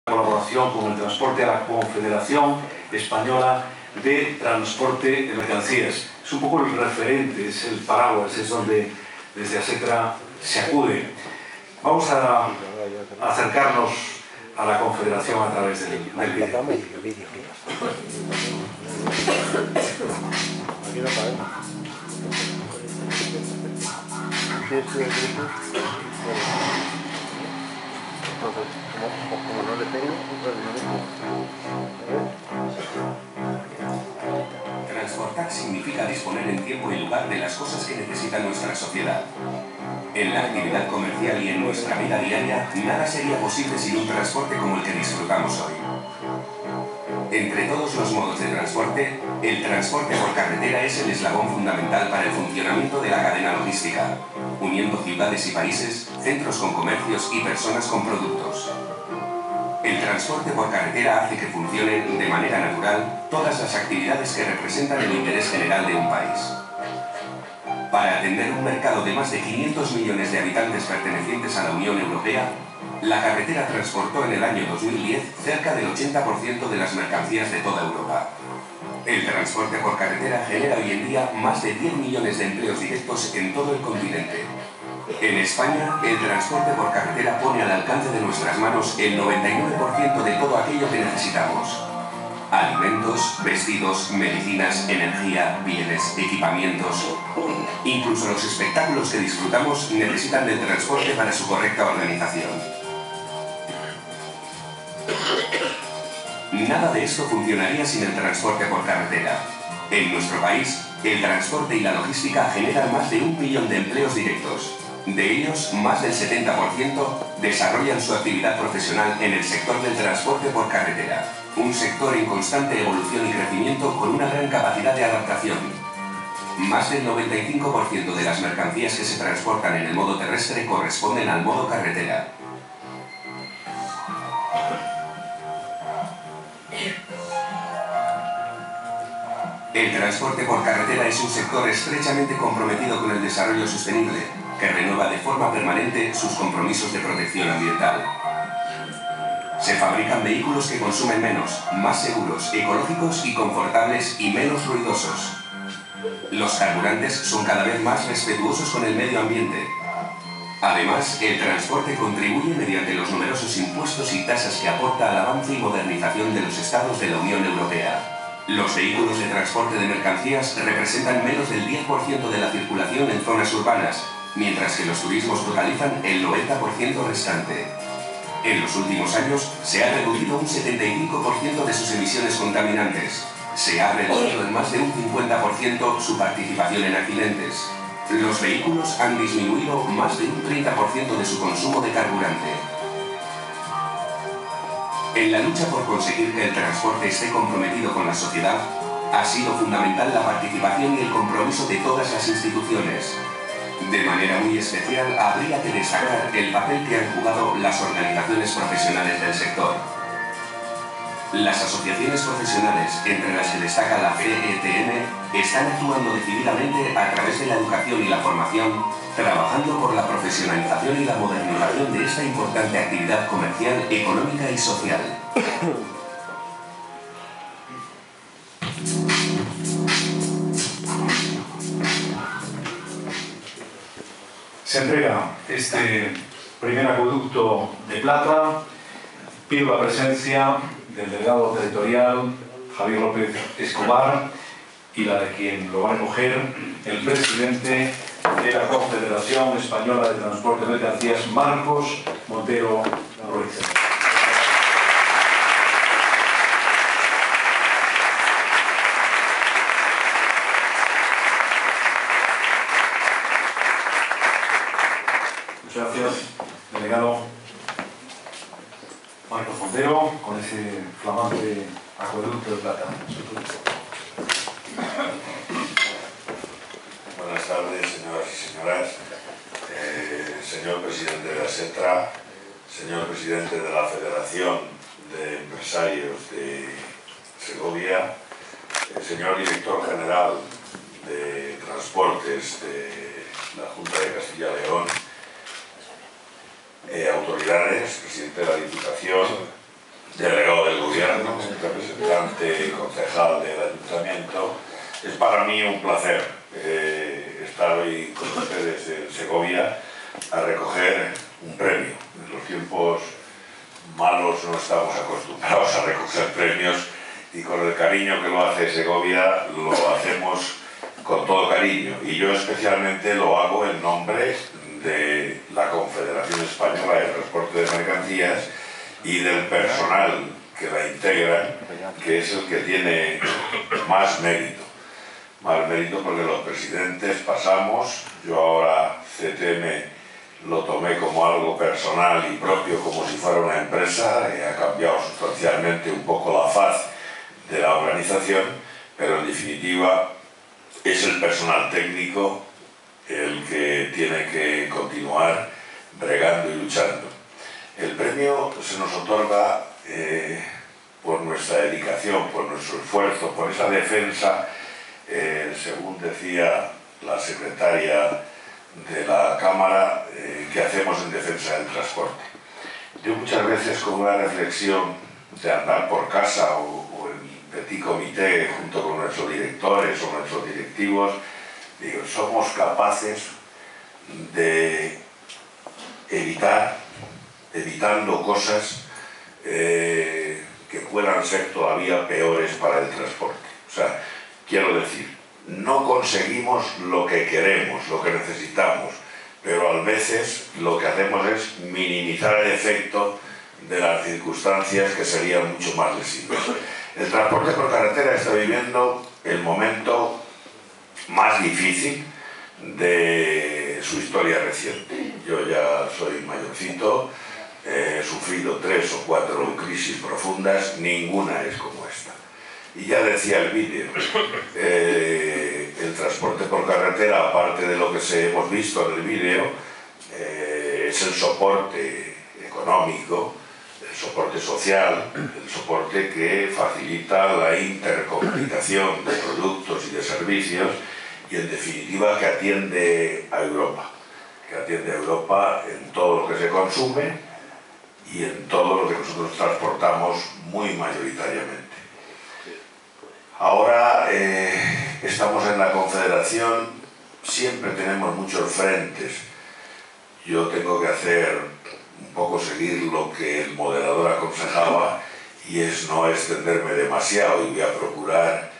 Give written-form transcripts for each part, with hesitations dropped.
Colaboración con el transporte a la Confederación Española de Transporte de Mercancías. Es un poco el referente, es el paraguas, es donde desde ASETRA se acude. Vamos a acercarnos a la Confederación a través del vídeo. Como no le pego, Transportar significa disponer en tiempo y lugar de las cosas que necesita nuestra sociedad. En la actividad comercial y en nuestra vida diaria, nada sería posible sin un transporte como el que disfrutamos hoy. Entre todos los modos de transporte, el transporte por carretera es el eslabón fundamental para el funcionamiento de la cadena logística, uniendo ciudades y países, centros con comercios y personas con productos. El transporte por carretera hace que funcionen de manera natural todas las actividades que representan el interés general de un país. Para atender un mercado de más de 500 millones de habitantes pertenecientes a la Unión Europea, la carretera transportó en el año 2010 cerca del 80% de las mercancías de toda Europa. El transporte por carretera genera hoy en día más de 10 millones de empleos directos en todo el continente. En España, el transporte por carretera pone al alcance de nuestras manos el 99% de todo aquello que necesitamos. Alimentos, vestidos, medicinas, energía, bienes, equipamientos. Incluso los espectáculos que disfrutamos necesitan del transporte para su correcta organización. Nada de esto funcionaría sin el transporte por carretera. En nuestro país, el transporte y la logística generan más de 1 millón de empleos directos. De ellos, más del 70% desarrollan su actividad profesional en el sector del transporte por carretera, un sector en constante evolución y crecimiento con una gran capacidad de adaptación. Más del 95% de las mercancías que se transportan en el modo terrestre corresponden al modo carretera. El transporte por carretera es un sector estrechamente comprometido con el desarrollo sostenible, que renueva de forma permanente sus compromisos de protección ambiental. Se fabrican vehículos que consumen menos, más seguros, ecológicos y confortables y menos ruidosos. Los carburantes son cada vez más respetuosos con el medio ambiente. Además, el transporte contribuye mediante los numerosos impuestos y tasas que aporta al avance y modernización de los Estados de la Unión Europea. Los vehículos de transporte de mercancías representan menos del 10% de la circulación en zonas urbanas, mientras que los turismos totalizan el 90% restante. En los últimos años se ha reducido un 75% de sus emisiones contaminantes. Se ha reducido en más de un 50% su participación en accidentes. Los vehículos han disminuido más de un 30% de su consumo de carburante. En la lucha por conseguir que el transporte esté comprometido con la sociedad, ha sido fundamental la participación y el compromiso de todas las instituciones. De manera muy especial, habría que destacar el papel que han jugado las organizaciones profesionales del sector. Las asociaciones profesionales, entre las que destaca la CETM, están actuando decididamente a través de la educación y la formación, trabajando por la profesionalización y la modernización de esta importante actividad comercial, económica y social. Se entrega este primer acueducto de plata. Pido la presencia del delegado territorial Javier López Escobar y la de quien lo va a recoger, el presidente de la Confederación Española de Transporte de Mercancías, Marcos Montero Ruiz. Muchas gracias, delegado Marcos Montero, con ese flamante acueducto de plata. Buenas tardes, señoras y señoras. Señor presidente de ASETRA, señor presidente de la Federación de Empresarios de Segovia, señor director general de Transportes de la Junta de Castilla y León, autoridades, presidente de la Diputación, representante concejal del Ayuntamiento. Es para mí un placer estar hoy con ustedes en Segovia a recoger un premio. En los tiempos malos no estamos acostumbrados a recoger premios y con el cariño que lo hace Segovia lo hacemos con todo cariño, y yo especialmente lo hago en nombre de la Confederación Española de Transporte de Mercancías y del personal que la integra, que es el que tiene más mérito porque los presidentes pasamos. Yo ahora CTM lo tomé como algo personal y propio, como si fuera una empresa, ha cambiado sustancialmente un poco la faz de la organización, pero en definitiva es el personal técnico el que tiene que continuar bregando y luchando. El premio se nos otorga por nuestra dedicación, por nuestro esfuerzo, por esa defensa, según decía la secretaria de la Cámara, que hacemos en defensa del transporte. Yo muchas veces, con una reflexión de andar por casa o en petit comité junto con nuestros directores o nuestros directivos, digo, somos capaces de evitando cosas que puedan ser todavía peores para el transporte. O sea, quiero decir, no conseguimos lo que queremos, lo que necesitamos, pero a veces lo que hacemos es minimizar el efecto de las circunstancias que serían mucho más lesivas. El transporte por carretera está viviendo el momento más difícil de su historia reciente. Yo ya soy mayorcito, he sufrido 3 o 4 crisis profundas, ninguna es como esta. Y ya decía el vídeo, el transporte por carretera, aparte de lo que hemos visto en el vídeo, es el soporte económico, el soporte social, el soporte que facilita la intercomunicación de productos y de servicios, y en definitiva que atiende a Europa en todo lo que se consume y en todo lo que nosotros transportamos muy mayoritariamente. Ahora estamos en la Confederación, siempre tenemos muchos frentes. Yo tengo que hacer un poco seguir lo que el moderador aconsejaba, y es no extenderme demasiado, y voy a procurar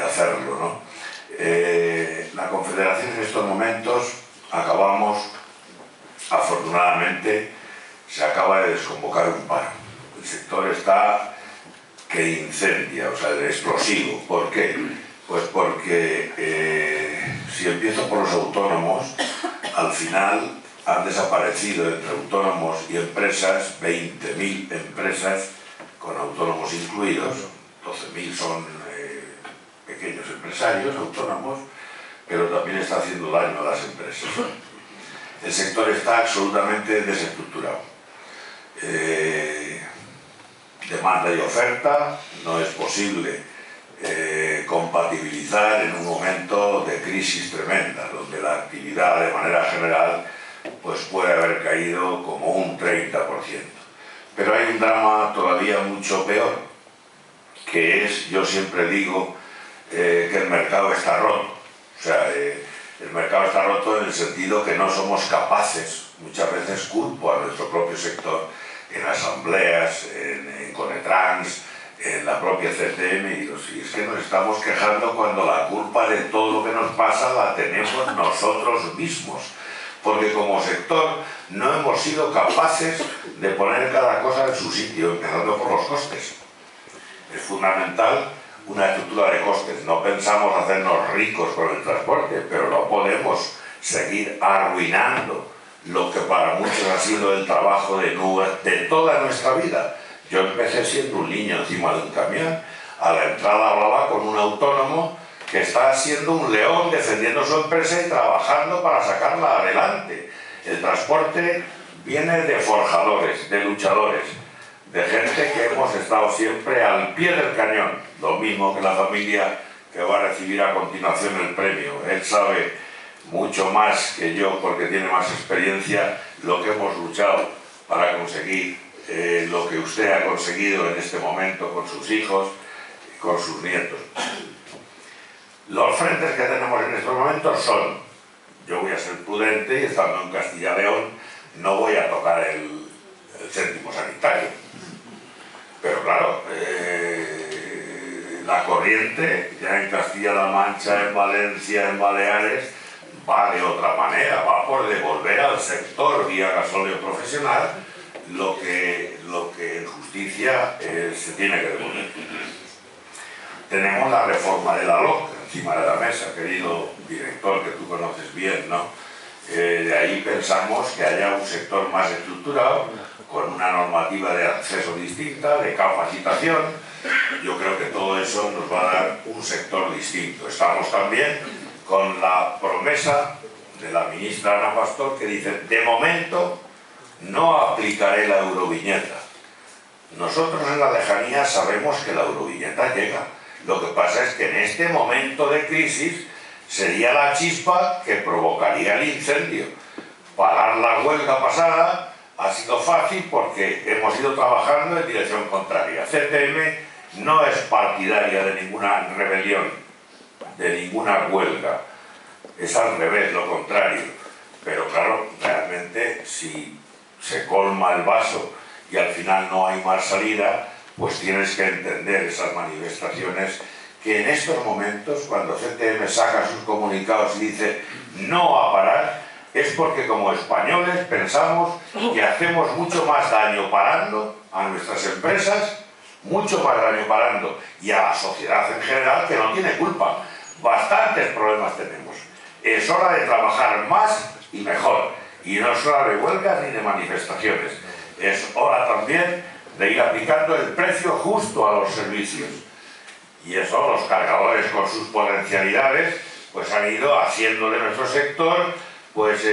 hacerlo, ¿no? La Confederación en estos momentos afortunadamente se acaba de desconvocar un paro. El sector está que incendia, o sea, de explosivo. ¿Por qué? Pues porque si empiezo por los autónomos, al final han desaparecido entre autónomos y empresas 20.000 empresas con autónomos incluidos. 12.000 son pequeños empresarios autónomos, pero también está haciendo daño a las empresas. El sector está absolutamente desestructurado. Demanda y oferta, no es posible compatibilizar en un momento de crisis tremenda, donde la actividad de manera general pues puede haber caído como un 30%. Pero hay un drama todavía mucho peor, que es, yo siempre digo, que el mercado está roto. O sea, el mercado está roto en el sentido que no somos capaces, muchas veces culpo a nuestro propio sector, en asambleas, en Conetrans, en la propia CTM, y digo, si es que nos estamos quejando cuando la culpa de todo lo que nos pasa la tenemos nosotros mismos, porque como sector no hemos sido capaces de poner cada cosa en su sitio, empezando por los costes. Es fundamental una estructura de costes. No pensamos hacernos ricos con el transporte, pero no podemos seguir arruinando lo que para muchos ha sido el trabajo de toda nuestra vida. Yo empecé siendo un niño encima de un camión, a la entrada hablaba con un autónomo que está siendo un león defendiendo su empresa y trabajando para sacarla adelante. El transporte viene de forjadores, de luchadores, de gente que hemos estado siempre al pie del cañón, lo mismo que la familia que va a recibir a continuación el premio. Él sabe mucho más que yo, porque tiene más experiencia, lo que hemos luchado para conseguir lo que usted ha conseguido en este momento con sus hijos y con sus nietos. Los frentes que tenemos en estos momentos son, yo voy a ser prudente y estando en Castilla y León no voy a tocar el céntimo sanitario, pero claro, la corriente ya en Castilla-La Mancha, en Valencia, en Baleares va de otra manera, va por devolver al sector vía gasóleo profesional lo que en justicia se tiene que devolver. Tenemos la reforma de la LOC encima de la mesa, querido director, que tú conoces bien, ¿no? De ahí pensamos que haya un sector más estructurado, con una normativa de acceso distinta, de capacitación. Yo creo que todo eso nos va a dar un sector distinto. Estamos también con la promesa de la ministra Ana Pastor, que dice: de momento no aplicaré la euroviñeta. Nosotros en la lejanía sabemos que la euroviñeta llega. Lo que pasa es que en este momento de crisis sería la chispa que provocaría el incendio. Parar la huelga pasada ha sido fácil porque hemos ido trabajando en dirección contraria. CTM no es partidaria de ninguna rebelión, de ninguna huelga. Es al revés, lo contrario. Pero claro, realmente si se colma el vaso y al final no hay más salida, pues tienes que entender esas manifestaciones que en estos momentos, cuando CTM saca sus comunicados y dice no a parar, es porque como españoles pensamos que hacemos mucho más daño parando a nuestras empresas, mucho más daño parando, y a la sociedad en general, que no tiene culpa. Bastantes problemas tenemos. Es hora de trabajar más y mejor, y no es hora de huelgas ni de manifestaciones. Es hora también de ir aplicando el precio justo a los servicios. Y eso, los cargadores con sus potencialidades, pues han ido haciendo de nuestro sector, pues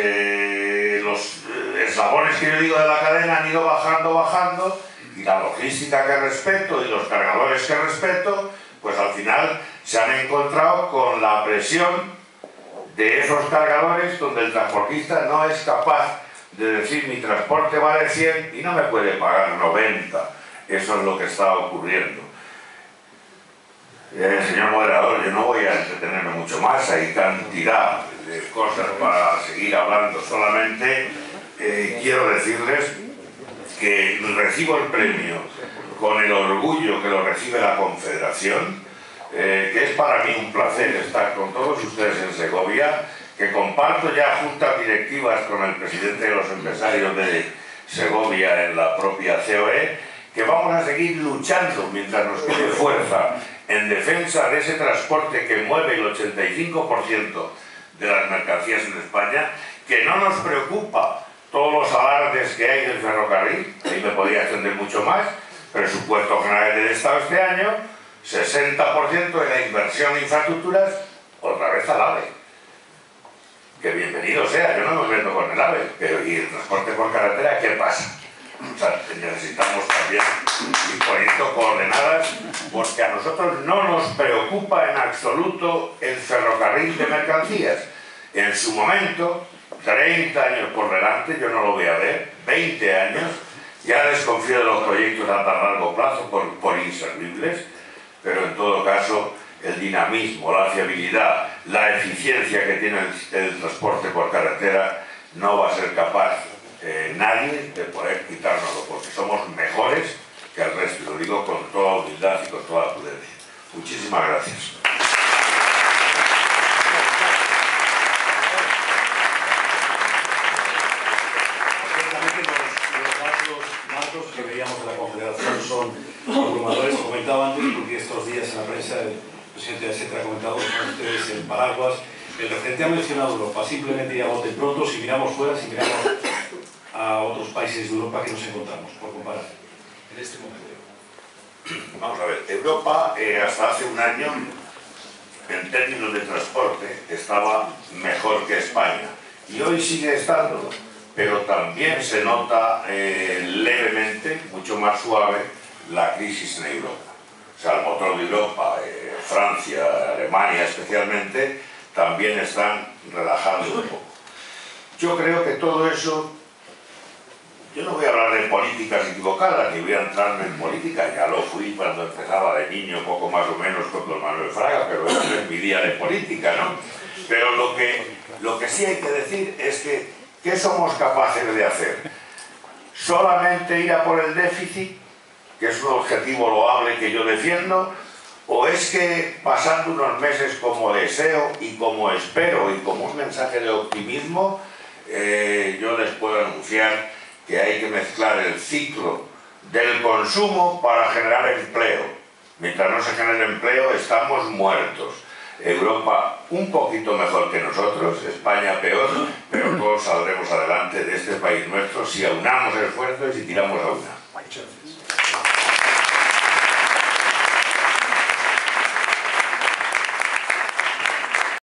los eslabones que yo digo de la cadena han ido bajando, y la logística que respeto y los cargadores que respeto, pues al final se han encontrado con la presión de esos cargadores, donde el transportista no es capaz de decir: mi transporte vale 100 y no me puede pagar 90. Eso es lo que está ocurriendo. Señor moderador, yo no voy a entretenerme mucho más, hay cantidad de cosas para seguir hablando. Solamente quiero decirles que recibo el premio con el orgullo que lo recibe la Confederación, que es para mí un placer estar con todos ustedes en Segovia, que comparto ya juntas directivas con el presidente de los empresarios de Segovia en la propia COE, que vamos a seguir luchando mientras nos quede fuerza en defensa de ese transporte que mueve el 85% de las mercancías en España, que no nos preocupa todos los alardes que hay del ferrocarril. Ahí me podría extender mucho más. Presupuesto general del Estado este año, 60% de la inversión en infraestructuras, otra vez al AVE. Que bienvenido sea, yo no me meto con el AVE, pero ¿y el transporte por carretera qué pasa? O sea, necesitamos también ir poniendo coordenadas, porque a nosotros no nos preocupa en absoluto el ferrocarril de mercancías. En su momento, 30 años por delante, yo no lo voy a ver, 20 años, ya desconfío de los proyectos a tan largo plazo por inservibles, pero en todo caso el dinamismo, la fiabilidad, la eficiencia que tiene el transporte por carretera no va a ser capaz nadie de poder quitárnoslo, porque somos mejores que el resto, y lo digo con toda humildad y con toda prudencia. Muchísimas gracias. Los datos que veíamos de la Confederación son abrumadores, comentaba antes, porque estos días en la prensa el presidente de ASETRA ha comentado con ustedes el paraguas. El referente ha mencionado Europa, simplemente ya bote pronto, si miramos fuera, si miramos a otros países de Europa que nos encontramos, por comparar, en este momento. Vamos a ver, Europa hasta hace un año, en términos de transporte, estaba mejor que España. Y hoy sigue estando, pero también se nota levemente, mucho más suave, la crisis en Europa. O sea, el motor de Europa, Francia, Alemania especialmente, también están relajando un poco. Yo creo que todo eso yo no voy a hablar de políticas equivocadas, ni voy a entrar en política, ya lo fui cuando empezaba de niño, poco más o menos con don Manuel Fraga, pero este es mi día de política, ¿no? Pero lo que sí hay que decir es que, ¿qué somos capaces de hacer? ¿Solamente ir a por el déficit, que es un objetivo loable que yo defiendo? ¿O es que pasando unos meses como deseo y como espero y como un mensaje de optimismo, yo les puedo anunciar que hay que mezclar el ciclo del consumo para generar empleo? Mientras no se genere empleo, estamos muertos. Europa un poquito mejor que nosotros, España peor, pero todos saldremos adelante de este país nuestro si aunamos esfuerzos y si tiramos a una.